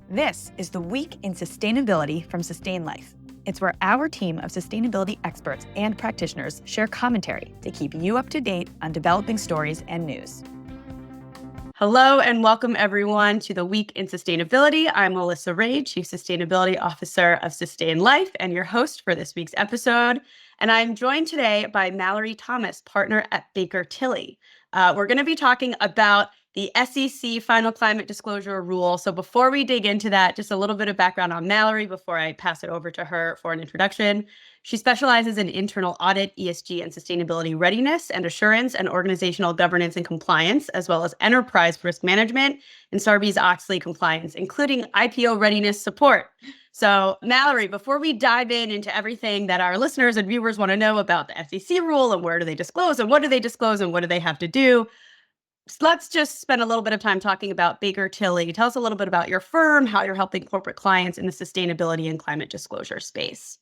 This is the Week in Sustainability from Sustain.Life. It's where our team of sustainability experts and practitioners share commentary to keep you up to date on developing stories and news. Hello and welcome everyone to the Week in Sustainability. I'm Melissa Ray, Chief Sustainability Officer of Sustain.Life and your host for this week's episode. And I'm joined today by Mallory Thomas, partner at Baker Tilly. We're going to be talking about the SEC Final Climate Disclosure Rule. So before we dig into that, just a little bit of background on Mallory before I pass it over to her for an introduction. She specializes in internal audit, ESG, and sustainability readiness and assurance and organizational governance and compliance, as well as enterprise risk management and Sarbanes-Oxley compliance, including IPO readiness support. So Mallory, before we dive into everything that our listeners and viewers want to know about the SEC rule and where do they disclose and what do they disclose and what do they have to do, let's just spend a little bit of time talking about Baker Tilly. Tell us a little bit about your firm, how you're helping corporate clients in the sustainability and climate disclosure space.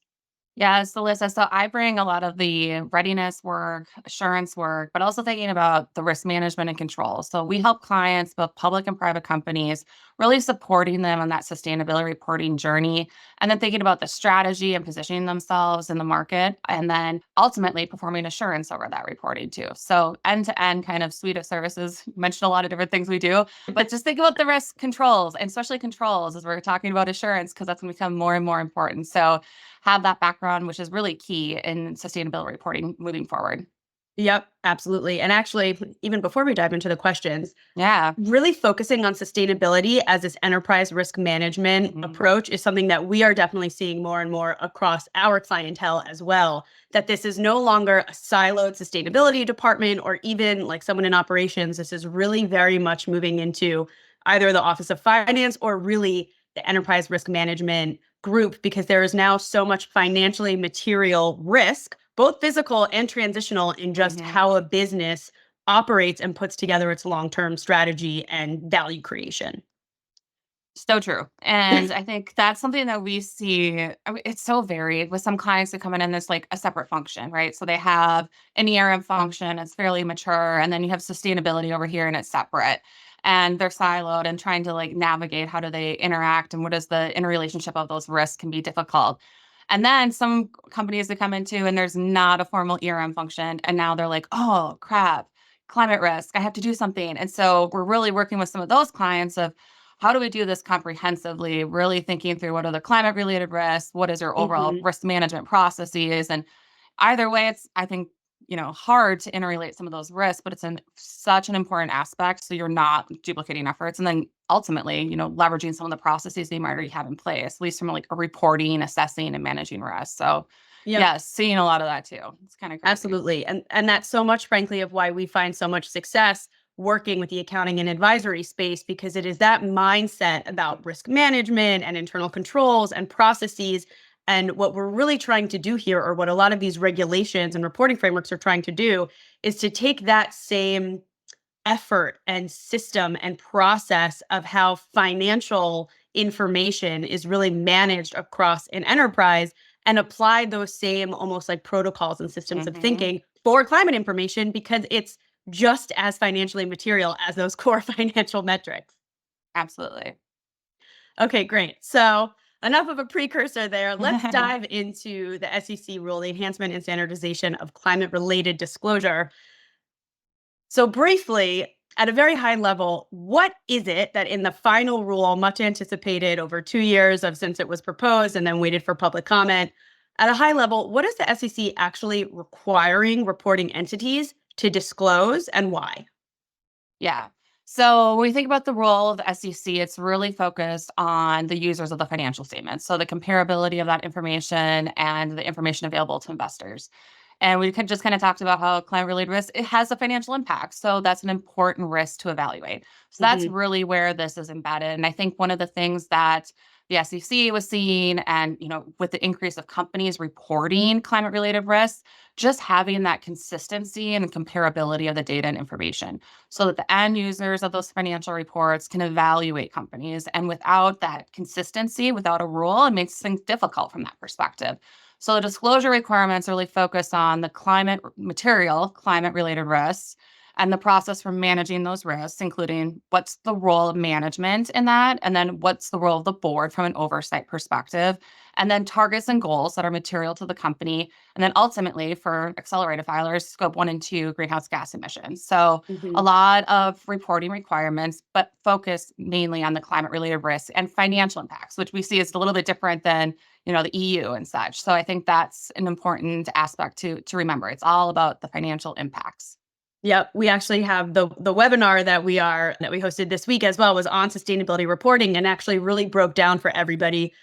Yeah, so Lisa, so I bring a lot of the readiness work, assurance work, but also thinking about the risk management and control. So we help clients, both public and private companies, really supporting them on that sustainability reporting journey, and then thinking about the strategy and positioning themselves in the market, and then ultimately performing assurance over that reporting too. So end-to-end kind of suite of services. You mentioned a lot of different things we do, but just think about the risk controls, and especially controls as we're talking about assurance, because that's going to become more and more important. So have that background, which is really key in sustainability reporting moving forward. Yep, absolutely. And actually, even before we dive into the questions, Yeah. really focusing on sustainability as this enterprise risk management approach is something that we are definitely seeing more and more across our clientele as well, that this is no longer a siloed sustainability department or even like someone in operations. This is really very much moving into either the Office of Finance or really the enterprise risk management group, because there is now so much financially material risk, both physical and transitional, in just how a business operates and puts together its long-term strategy and value creation. So true. And I think that's something that we see. It's so varied with some clients that come in and there's like a separate function, right? So they have an ERM function, it's fairly mature, and then you have sustainability over here and it's separate. And they're siloed and trying to like navigate how do they interact and what is the interrelationship of those risks can be difficult. And then some companies that come into and there's not a formal ERM function. And now they're like, oh crap, climate risk, I have to do something. And so we're really working with some of those clients of how do we do this comprehensively, really thinking through what are the climate related risks, what is your overall risk management processes. And either way, it's, I think, hard to interrelate some of those risks, but it's such an important aspect. So you're not duplicating efforts. And then ultimately, leveraging some of the processes they might already have in place, at least from like a reporting, assessing, and managing risk. So yeah, seeing a lot of that too. It's kind of crazy. Absolutely. And that's so much, frankly, of why we find so much success working with the accounting and advisory space, because it is that mindset about risk management and internal controls and processes. And what we're really trying to do here, or what a lot of these regulations and reporting frameworks are trying to do, is to take that same effort and system and process of how financial information is really managed across an enterprise and apply those same almost like protocols and systems of thinking for climate information, because it's just as financially material as those core financial metrics. Absolutely. Okay, great. So enough of a precursor there. Let's dive into the SEC rule, the enhancement and standardization of climate-related disclosure. So briefly, at a very high level, what is it that in the final rule, much anticipated over 2 years since it was proposed and then waited for public comment, at a high level, what is the SEC actually requiring reporting entities to disclose and why? Yeah. So when we think about the role of the SEC, it's really focused on the users of the financial statements. So the comparability of that information and the information available to investors. And we just kind of talked about how climate related risk, it has a financial impact. So that's an important risk to evaluate. So that's really where this is embedded. And I think one of the things that the SEC was seeing, and with the increase of companies reporting climate related risks, just having that consistency and comparability of the data and information so that the end users of those financial reports can evaluate companies. And without that consistency, without a rule, it makes things difficult from that perspective. So the disclosure requirements really focus on the climate related risks, and the process for managing those risks, including what's the role of management in that, and then what's the role of the board from an oversight perspective, and then targets and goals that are material to the company, and then ultimately for accelerated filers, scope 1 and 2 greenhouse gas emissions. So a Mhm. lot of reporting requirements, but focus mainly on the climate related risks and financial impacts, which we see is a little bit different than the EU and such. So I think that's an important aspect to remember. It's all about the financial impacts. Yep, we actually have the webinar that we hosted this week as well was on sustainability reporting and actually really broke down for everybody.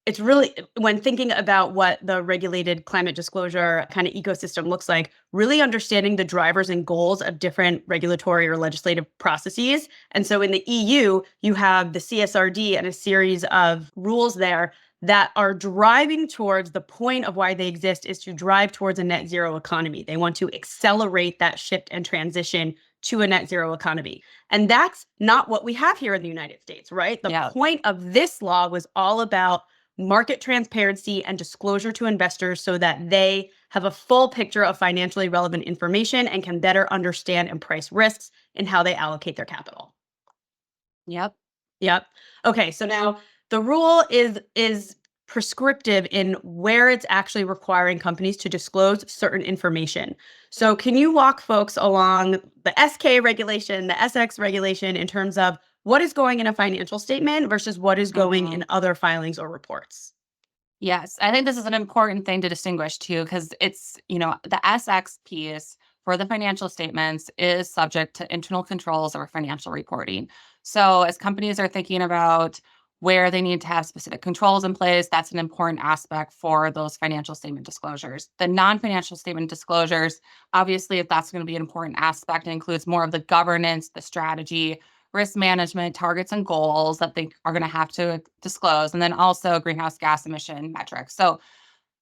It's really, when thinking about what the regulated climate disclosure kind of ecosystem looks like, really understanding the drivers and goals of different regulatory or legislative processes. And so in the EU, you have the CSRD and a series of rules there that are driving towards the point of why they exist is to drive towards a net zero economy. They want to accelerate that shift and transition to a net zero economy. And that's not what we have here in the United States, right? The Yeah. point of this law was all about market transparency and disclosure to investors so that they have a full picture of financially relevant information and can better understand and price risks in how they allocate their capital. Yep. Yep. Okay, so now the rule is prescriptive in where it's actually requiring companies to disclose certain information. So can you walk folks along the SK regulation, the SX regulation in terms of what is going in a financial statement versus what is going Mhm. in other filings or reports? Yes, I think this is an important thing to distinguish too, because the SX piece for the financial statements is subject to internal controls over financial reporting. So as companies are thinking about where they need to have specific controls in place, that's an important aspect for those financial statement disclosures. The non-financial statement disclosures, obviously, if that's going to be an important aspect, it includes more of the governance, the strategy, risk management, targets and goals that they are going to have to disclose, and then also greenhouse gas emission metrics. So,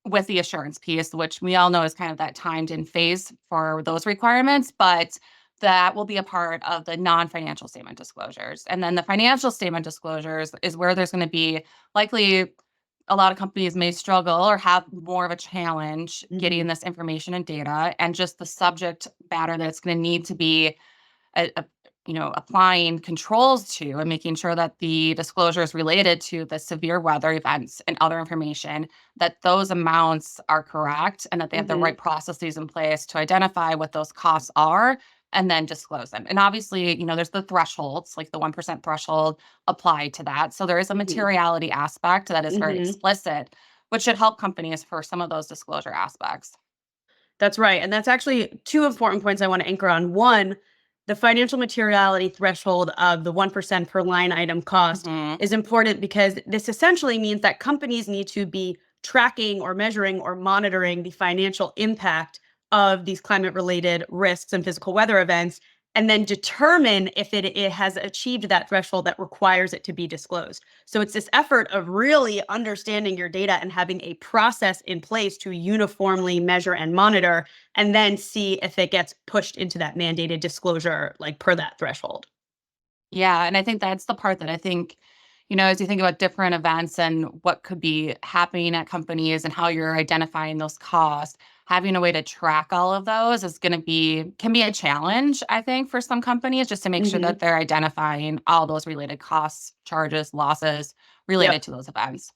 with the assurance piece, which we all know is kind of that timed in phase for those requirements, but that will be a part of the non financial statement disclosures. And then the financial statement disclosures is where there's going to be likely a lot of companies may struggle or have more of a challenge getting Mhm. this information and data, and just the subject matter that it's going to need to be applying controls to and making sure that the disclosures related to the severe weather events and other information, that those amounts are correct and that they have the Mhm. right processes in place to identify what those costs are and then disclose them. And obviously, there's the thresholds, like the 1% threshold applied to that. So there is a Mhm. materiality aspect that is very Mhm. explicit, which should help companies for some of those disclosure aspects. That's right. And that's actually two important points I want to anchor on. One, the financial materiality threshold of the 1% per line item cost Mhm. is important because this essentially means that companies need to be tracking or measuring or monitoring the financial impact of these climate related risks and physical weather events and then determine if it has achieved that threshold that requires it to be disclosed. So it's this effort of really understanding your data and having a process in place to uniformly measure and monitor, and then see if it gets pushed into that mandated disclosure, like per that threshold. Yeah, and I think that's the part that I think, as you think about different events and what could be happening at companies and how you're identifying those costs, having a way to track all of those can be a challenge, I think, for some companies, just to make sure Hmm. that they're identifying all those related costs, charges, losses related Yep. to those events.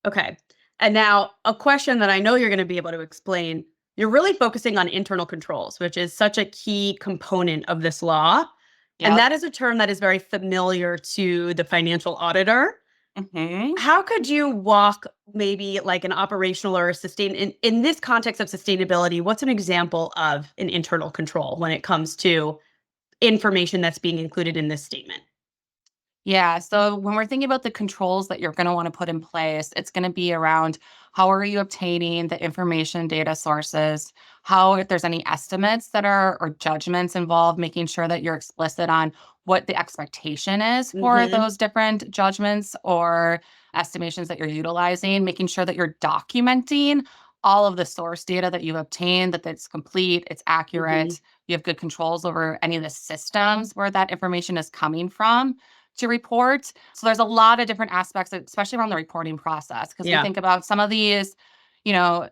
Okay. And now a question that I know you're going to be able to explain. You're really focusing on internal controls, which is such a key component of this law. And Yep. that is a term that is very familiar to the financial auditor. Hmm. How could you walk maybe like an operational or a in this context of sustainability, what's an example of an internal control when it comes to information that's being included in this statement? Yeah. So when we're thinking about the controls that you're going to want to put in place, it's going to be around how are you obtaining the information data sources, how, if there's any estimates that are or judgments involved, making sure that you're explicit on what the expectation is for Hmm. those different judgments or estimations that you're utilizing, making sure that you're documenting all of the source data that you've obtained, that it's complete, it's Hmm. accurate, you have good controls over any of the systems where that information is coming from to report. So there's a lot of different aspects, especially around the reporting process, because we Yeah. think about some of these, you know,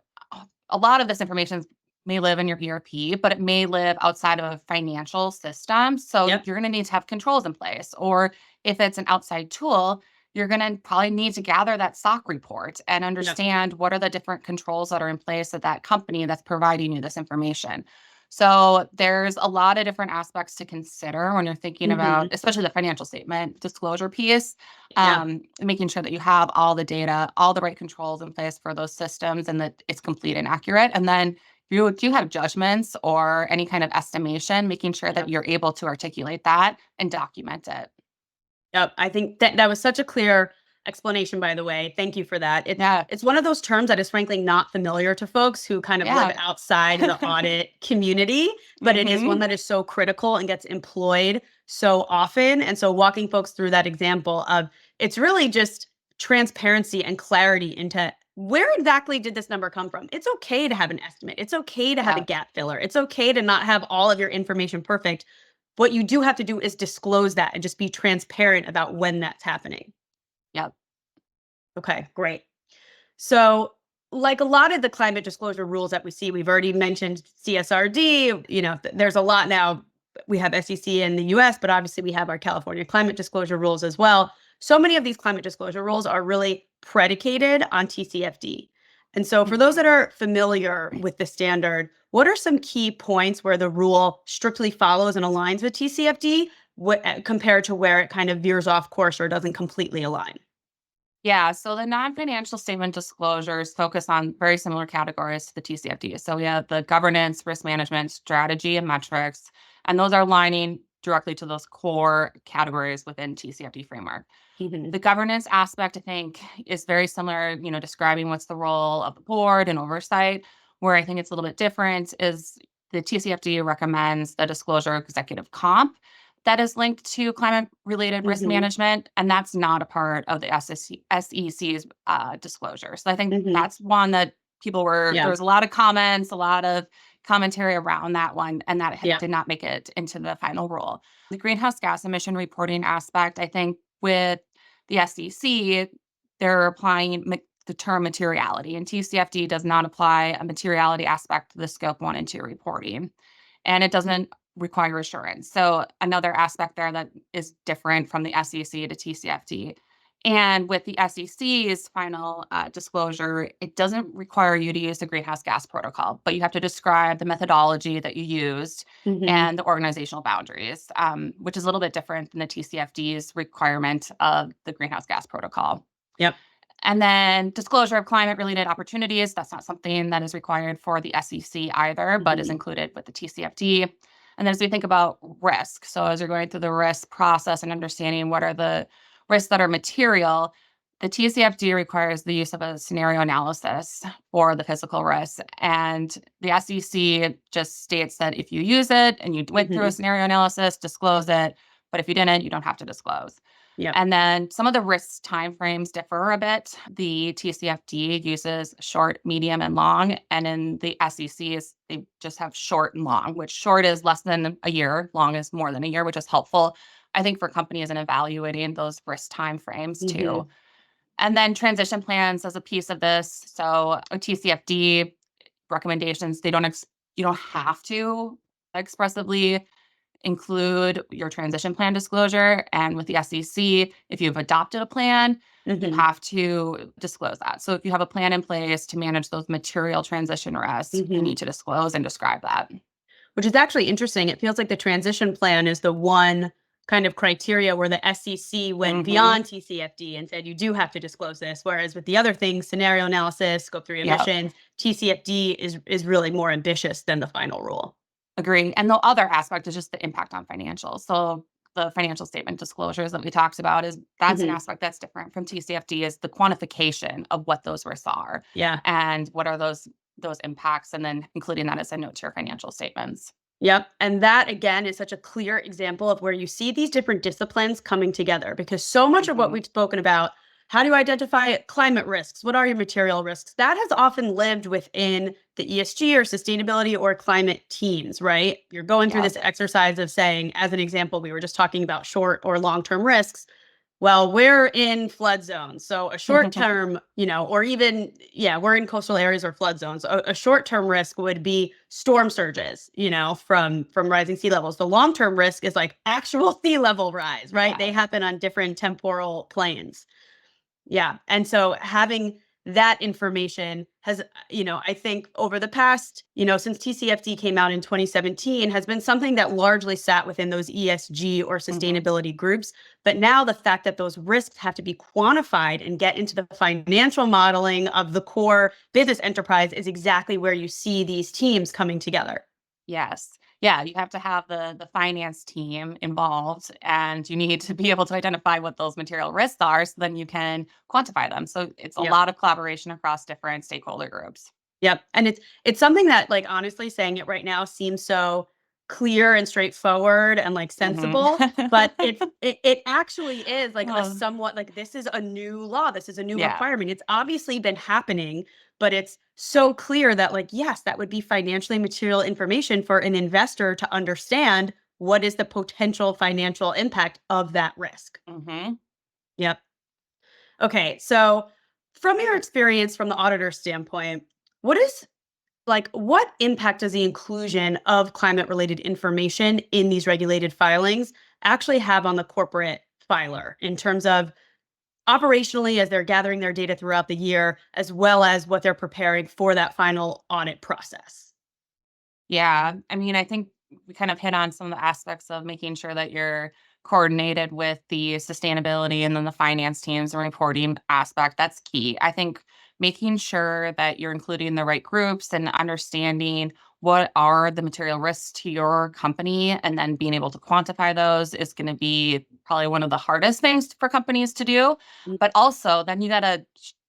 a lot of this information is may live in your ERP, but it may live outside of a financial system. So Yep. you're going to need to have controls in place. Or if it's an outside tool, you're going to probably need to gather that SOC report and Yep. understand what are the different controls that are in place at that company that's providing you this information. So there's a lot of different aspects to consider when you're thinking about, especially the financial statement disclosure piece, Yeah. making sure that you have all the data, all the right controls in place for those systems and that it's complete and accurate. And then you do have judgments or any kind of estimation, making sure that Yep. you're able to articulate that and document it. Yep. I think that was such a clear explanation, by the way. Thank you for that. Yeah. It's one of those terms that is frankly not familiar to folks who kind of live Yeah. outside the audit community, but it is one Mhm. that is so critical and gets employed so often. And so walking folks through that example of it's really just transparency and clarity into where exactly did this number come from? It's okay to have an estimate. It's okay to have a Yeah. gap filler. It's okay to not have all of your information perfect. What you do have to do is disclose that and just be transparent about when that's happening. Yep. Okay, great. So, like a lot of the climate disclosure rules that we see, we've already mentioned CSRD. There's a lot now. We have SEC in the US, but obviously we have our California climate disclosure rules as well. So many of these climate disclosure rules are really predicated on TCFD. And so, for those that are familiar with the standard, what are some key points where the rule strictly follows and aligns with TCFD compared to where it kind of veers off course or doesn't completely align? Yeah, so the non-financial statement disclosures focus on very similar categories to the TCFD. So we have the governance, risk management, strategy, and metrics, and those are aligning directly to those core categories within TCFD framework. Mhm. The governance aspect, I think, is very similar, describing what's the role of the board and oversight. Where I think it's a little bit different is the TCFD recommends the disclosure of executive comp that is linked to climate-related risk Mhm. management, and that's not a part of the SEC's disclosure. So I think Mhm. that's one that there Yeah. was a lot of comments, a lot of commentary around that one, and that Yeah. did not make it into the final rule. The greenhouse gas emission reporting aspect, I think with the SEC, they're applying the term materiality, and TCFD does not apply a materiality aspect to the scope 1 and 2 reporting, and it doesn't require assurance. So another aspect there that is different from the SEC to TCFD. And with the SEC's final disclosure, it doesn't require you to use the greenhouse gas protocol, but you have to describe the methodology that you used Mhm. and the organizational boundaries, which is a little bit different than the TCFD's requirement of the greenhouse gas protocol. Yep. And then disclosure of climate-related opportunities, that's not something that is required for the SEC either, but is Mhm. included with the TCFD. And then as we think about risk, so as you're going through the risk process and understanding what are the risks that are material, the TCFD requires the use of a scenario analysis for the physical risks. And the SEC just states that if you use it and you went through a Mhm. scenario analysis, disclose it. But if you didn't, you don't have to disclose. Yep. And then some of the risk timeframes differ a bit. The TCFD uses short, medium, and long. And in the SEC's, they just have short and long, which short is less than a year, long is more than a year, which is helpful, I think, for companies in evaluating those risk timeframes too. Mhm. And then transition plans as a piece of this. So a TCFD recommendations, you don't have to expressively include your transition plan disclosure. And with the SEC, if you've adopted a plan, you Mhm. have to disclose that. So if you have a plan in place to manage those material transition risks, you Mhm. need to disclose and describe that. Which is actually interesting. It feels like the transition plan is the one kind of criteria where the SEC went Hmm. beyond TCFD and said you do have to disclose this. Whereas with the other things, scenario analysis, scope 3 Yeah, emissions, TCFD is really more ambitious than the final rule. agree. And the other aspect is just the impact on financials. So the financial statement disclosures that we talked about that's an Mhm. aspect that's different from TCFD is the quantification of what those risks are Yeah. and what are those impacts, and then including that as a note to your financial statements. Yep. And that again is such a clear example of where you see these different disciplines coming together because so much of what Mhm. we've spoken about, how do you identify climate risks? What are your material risks? That has often lived within the ESG or sustainability or climate teams, right? You're going through Yeah. this exercise of saying, as an example, we were just talking about short or long term risks. well, we're in flood zones. So a short term, or even, we're in coastal areas or flood zones. A short term risk would be storm surges, from rising sea levels. The long term risk is like actual sea level rise, right? Yeah. They happen on different temporal planes. Yeah. And so having that information has, I think over the past, since TCFD came out in 2017, has been something that largely sat within those ESG or sustainability groups. But now the fact that those risks have to be quantified and get into the financial modeling of the core business enterprise is exactly where you see these teams coming together. Yes. Yeah, you have to have the finance team involved, and you need to be able to identify what those material risks are so then you can quantify them. So it's a Yep. lot of collaboration across different stakeholder groups. Yep. And it's something that, like, honestly, saying it right now seems so clear and straightforward and like sensible, but it actually is like a Oh, somewhat like, this is a new law, this is a new yeah. requirement. It's obviously been happening, but it's so clear that, like, yes, that would be financially material information for an investor to understand what is the potential financial impact of that risk. hmm Yep. Okay, so from your experience from the auditor standpoint, what impact does the inclusion of climate related information in these regulated filings actually have on the corporate filer in terms of operationally as they're gathering their data throughout the year, as well as what they're preparing for that final audit process? Yeah. I mean, I think we kind of hit on some of the aspects of making sure that you're coordinated with the sustainability and then the finance teams and reporting aspect. That's key. I think making sure that you're including the right groups and understanding what are the material risks to your company and then being able to quantify those is going to be probably one of the hardest things for companies to do. But also, then you got to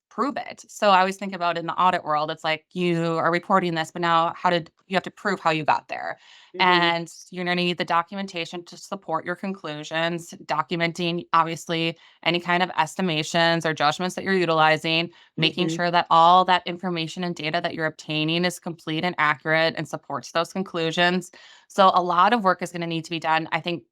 prove it. So I always think about in the audit world, it's like you are reporting this, but now how did you have to prove how you got there? Mhm. And you're going to need the documentation to support your conclusions, documenting obviously any kind of estimations or judgments that you're utilizing, making Mhm. sure that all that information and data that you're obtaining is complete and accurate and supports those conclusions. So a lot of work is going to need to be done, I think,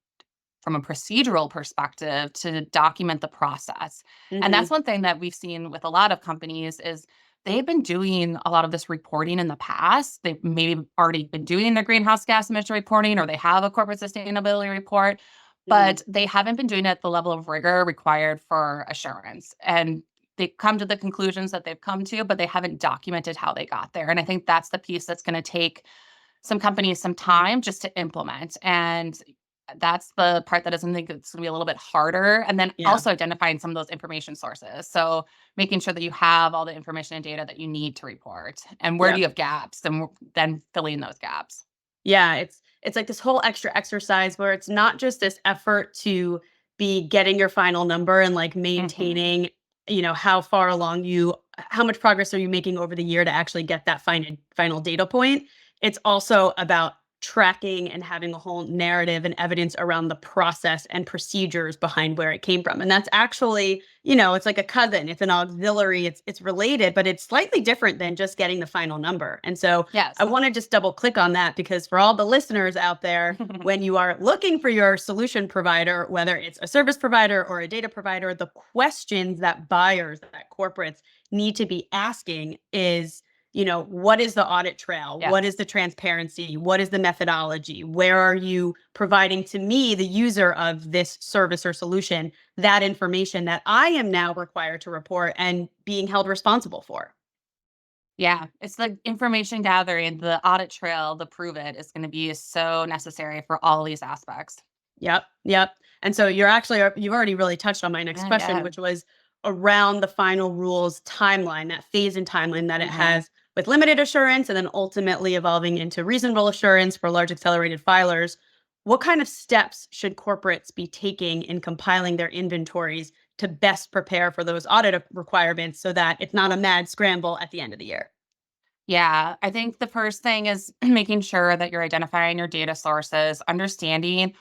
from a procedural perspective to document the process. And that's Mhm. one thing that we've seen with a lot of companies is they've been doing a lot of this reporting in the past. They've maybe already been doing their greenhouse gas emission reporting or they have a corporate sustainability report, Mhm. but they haven't been doing it at the level of rigor required for assurance. And they come to the conclusions that they've come to, but they haven't documented how they got there. And I think that's the piece that's going to take some companies some time just to implement. And that's the part that doesn't think it's gonna be a little bit harder. And then Yeah. also identifying some of those information sources. So making sure that you have all the information and data that you need to report and where do Yep. you have gaps and then filling those gaps. Yeah, it's like this whole extra exercise where it's not just this effort to be getting your final number and like hmm maintaining, how much progress are you making over the year to actually get that final data point. It's also about tracking and having a whole narrative and evidence around the process and procedures behind where it came from. And that's actually, it's like a cousin, it's an auxiliary, it's related, but it's slightly different than just getting the final number. And so I Yes. want to just double click on that because for all the listeners out there, when you are looking for your solution provider, whether it's a service provider or a data provider, the questions that buyers, that corporates need to be asking is, what is the audit trail? What is yes. the transparency? What is the methodology? Where are you providing to me, the user of this service or solution, that information that I am now required to report and being held responsible for? Yeah. It's the information gathering, the audit trail, the prove it is going to be so necessary for all these aspects. Yep, yep. And so you've already really touched on my next Yeah. question, Yeah. which was around the final rules timeline, that phase and timeline that it hmm has with limited assurance and then ultimately evolving into reasonable assurance for large accelerated filers. What kind of steps should corporates be taking in compiling their inventories to best prepare for those audit requirements so that it's not a mad scramble at the end of the year? Yeah, I think the first thing is making sure that you're identifying your data sources, understanding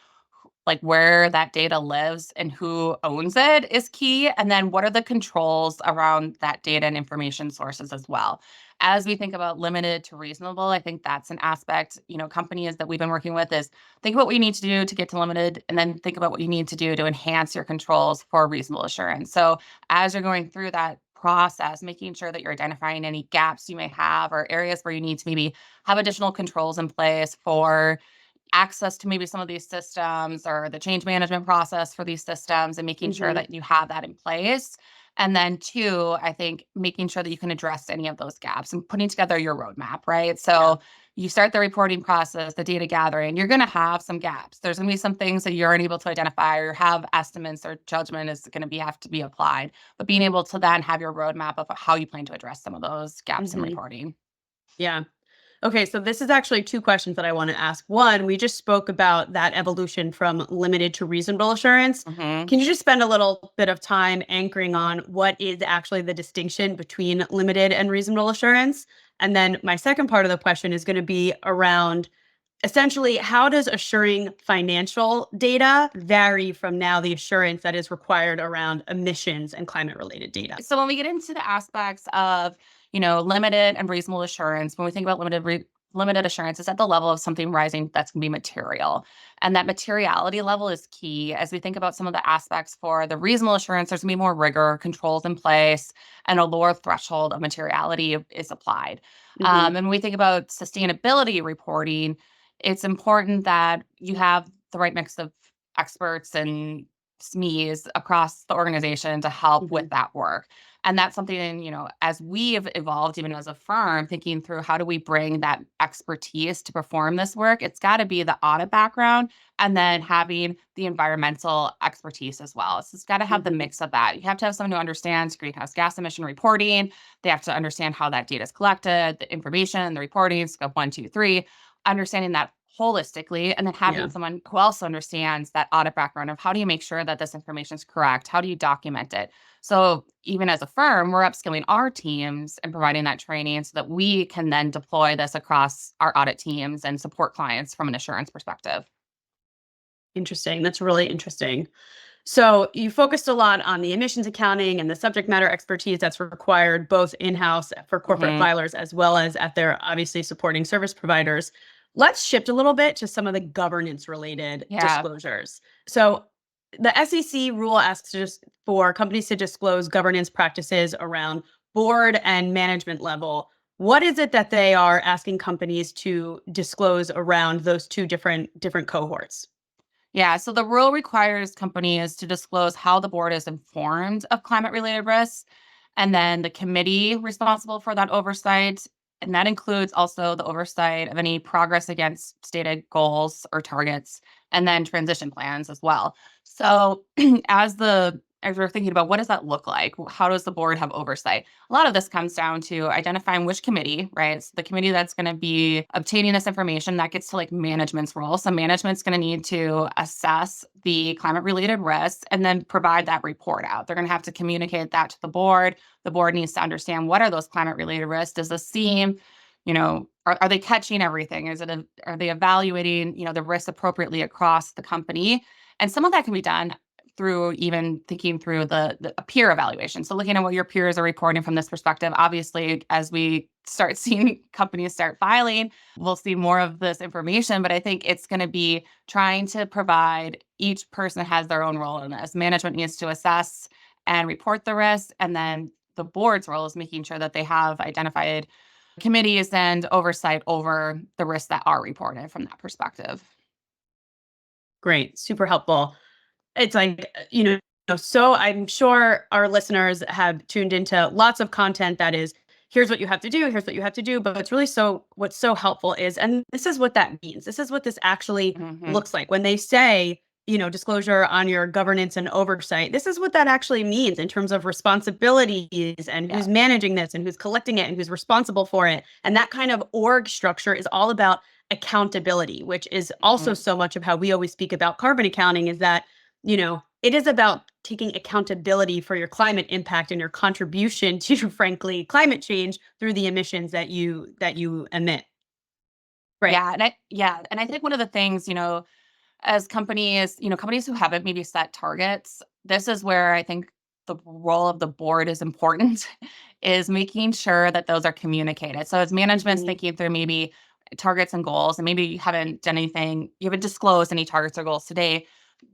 like where that data lives and who owns it is key. And then what are the controls around that data and information sources as well. As we think about limited to reasonable, I think that's an aspect, companies that we've been working with is think about what you need to do to get to limited, and then think about what you need to do to enhance your controls for reasonable assurance. So as you're going through that process, making sure that you're identifying any gaps you may have or areas where you need to maybe have additional controls in place for access to maybe some of these systems or the change management process for these systems, and making sure Mhm. that you have that in place. And then two, I think making sure that you can address any of those gaps and putting together your roadmap, right? So you start the reporting process, the data gathering, you're going to have some gaps. There's going to be some things that you're unable to identify or have estimates or judgment is going to have to be applied. But being able to then have your roadmap of how you plan to address some of those gaps in Mhm. reporting. Yeah. Okay, so this is actually two questions that I want to ask. One, we just spoke about that evolution from limited to reasonable assurance. Mhm. Can you just spend a little bit of time anchoring on what is actually the distinction between limited and reasonable assurance? And then my second part of the question is going to be around essentially how does assuring financial data vary from now the assurance that is required around emissions and climate related data? So when we get into the aspects of, limited and reasonable assurance, when we think about limited assurance, it's at the level of something rising that's going to be material. And that materiality level is key as we think about some of the aspects for the reasonable assurance. There's going to be more rigor, controls in place, and a lower threshold of materiality is applied. Hmm. And when we think about sustainability reporting, it's important that you have the right mix of experts and SMEs across the organization to help Hmm. with that work. And that's something, as we have evolved, even as a firm, thinking through how do we bring that expertise to perform this work, it's got to be the audit background and then having the environmental expertise as well. So it's got to have the Hmm. mix of that. You have to have someone who understands greenhouse gas emission reporting. They have to understand how that data is collected, the information, the reporting, scope 1, 2, 3, understanding that holistically, and then Yeah. having someone who also understands that audit background of how do you make sure that this information is correct? How do you document it? So even as a firm, we're upskilling our teams and providing that training so that we can then deploy this across our audit teams and support clients from an assurance perspective. Interesting. That's really interesting. So you focused a lot on the emissions accounting and the subject matter expertise that's required both in-house for corporate Hmm. filers as well as at their obviously supporting service providers. Let's shift a little bit to some of the governance related Yeah. disclosures. So the SEC rule asks just for companies to disclose governance practices around board and management level. What is it that they are asking companies to disclose around those two different cohorts? Yeah. So the rule requires companies to disclose how the board is informed of climate related risks, and then the committee responsible for that oversight. And that includes also the oversight of any progress against stated goals or targets, and then transition plans as well. So as we're thinking about what does that look like? How does the board have oversight? A lot of this comes down to identifying which committee, right? So the committee that's going to be obtaining this information, that gets to like management's role. So management's going to need to assess the climate related risks and then provide that report out. They're going to have to communicate that to the board. The board needs to understand what are those climate related risks. Does this seem, are they catching everything? Are they evaluating, the risks appropriately across the company? And some of that can be done through even thinking through the a peer evaluation. So looking at what your peers are reporting from this perspective. Obviously, as we start seeing companies start filing, we'll see more of this information. But I think it's going to be trying to provide each person has their own role in this. Management needs to assess and report the risk. And then the board's role is making sure that they have identified committees and oversight over the risks that are reported from that perspective. Great, super helpful. It's like, so I'm sure our listeners have tuned into lots of content that is, here's what you have to do, here's what you have to do. But it's really what's so helpful is, and this is what that means. This is what this actually Hmm. looks like when they say, disclosure on your governance and oversight. This is what that actually means in terms of responsibilities and Yeah. who's managing this and who's collecting it and who's responsible for it. And that kind of org structure is all about accountability, which is also Mhm. so much of how we always speak about carbon accounting is that it is about taking accountability for your climate impact and your contribution to, frankly, climate change through the emissions that you emit. Right. Yeah, and I think one of the things, as companies, companies who haven't maybe set targets, this is where I think the role of the board is important, is making sure that those are communicated. So as management's Mhm. thinking through maybe targets and goals, and maybe you haven't disclosed any targets or goals today,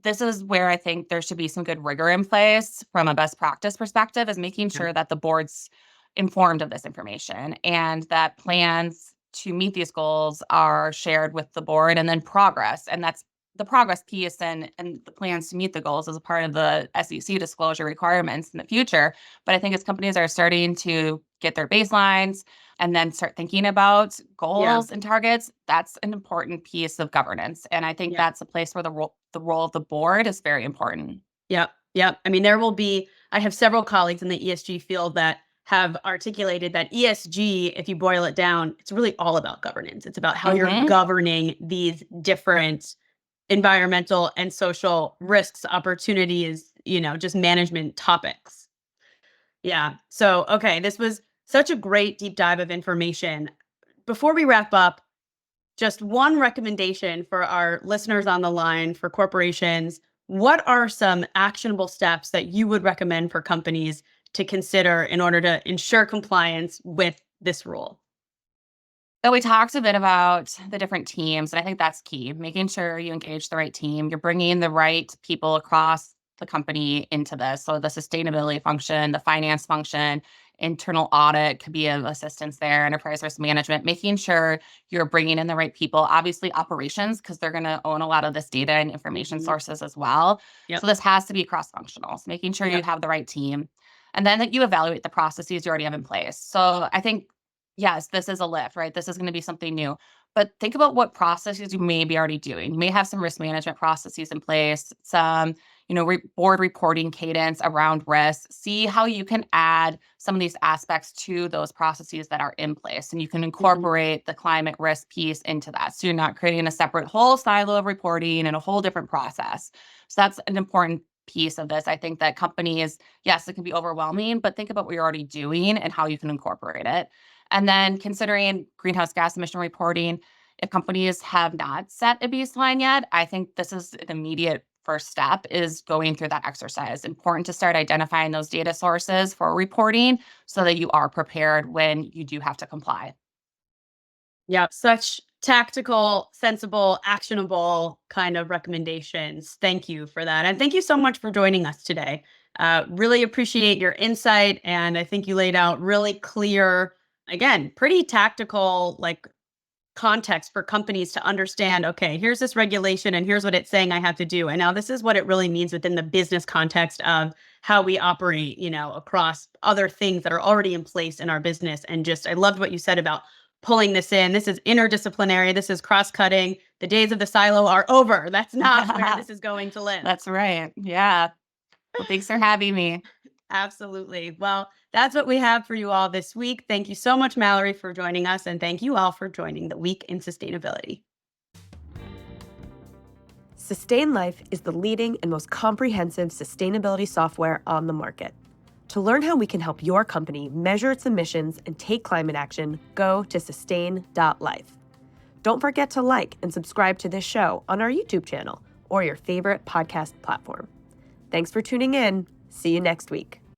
this is where I think there should be some good rigor in place from a best practice perspective, is making Yeah. sure that the board's informed of this information and that plans to meet these goals are shared with the board, and then progress. And that's the progress piece, and the plans to meet the goals as a part of the SEC disclosure requirements in the future. But I think as companies are starting to get their baselines and then start thinking about Yeah. goals and targets, that's an important piece of governance. And I think Yeah. that's a place where the role of the board is very important. Yep. Yep. I mean, I have several colleagues in the ESG field that have articulated that ESG, if you boil it down, it's really all about governance. It's about how you're Hmm. governing these different environmental and social risks, opportunities, just management topics. Yeah. So, okay, this was such a great deep dive of information. Before we wrap up, just one recommendation for our listeners on the line, for corporations. What are some actionable steps that you would recommend for companies to consider in order to ensure compliance with this rule? So we talked a bit about the different teams, and I think that's key, making sure you engage the right team. You're bringing the right people across the company into this. So the sustainability function, the finance function, internal audit could be of assistance there, enterprise risk management, making sure you're bringing in the right people. Obviously, operations, because they're going to own a lot of this data and information Mhm. sources as well. Yep. So this has to be cross-functional. So making sure you Yep. have the right team. And then that you evaluate the processes you already have in place. So I think, yes, this is a lift, right? This is going to be something new. But think about what processes you may be already doing. You may have some risk management processes in place, some, board reporting cadence around risk. See how you can add some of these aspects to those processes that are in place. And you can Mhm. incorporate the climate risk piece into that. So you're not creating a separate whole silo of reporting and a whole different process. So that's an important piece of this. I think that companies, yes, it can be overwhelming, but think about what you're already doing and how you can incorporate it. And then considering greenhouse gas emission reporting, if companies have not set a baseline yet, I think this is an immediate first step, is going through that exercise. Important to start identifying those data sources for reporting so that you are prepared when you do have to comply. Yep. Such tactical, sensible, actionable kind of recommendations. Thank you for that. And thank you so much for joining us today. Really appreciate your insight. And I think you laid out really clear, again, pretty tactical, like, context for companies to understand, okay, here's this regulation and here's what it's saying I have to do. And now this is what it really means within the business context of how we operate, across other things that are already in place in our business. And just, I loved what you said about pulling this in. This is interdisciplinary. This is cross cutting. The days of the silo are over. That's not where this is going to live. That's right. Yeah. Well, thanks for having me. Absolutely. Well, that's what we have for you all this week. Thank you so much, Mallory, for joining us. And thank you all for joining the Week in Sustainability. Sustain.Life is the leading and most comprehensive sustainability software on the market. To learn how we can help your company measure its emissions and take climate action, go to Sustain.Life. Don't forget to like and subscribe to this show on our YouTube channel or your favorite podcast platform. Thanks for tuning in. See you next week.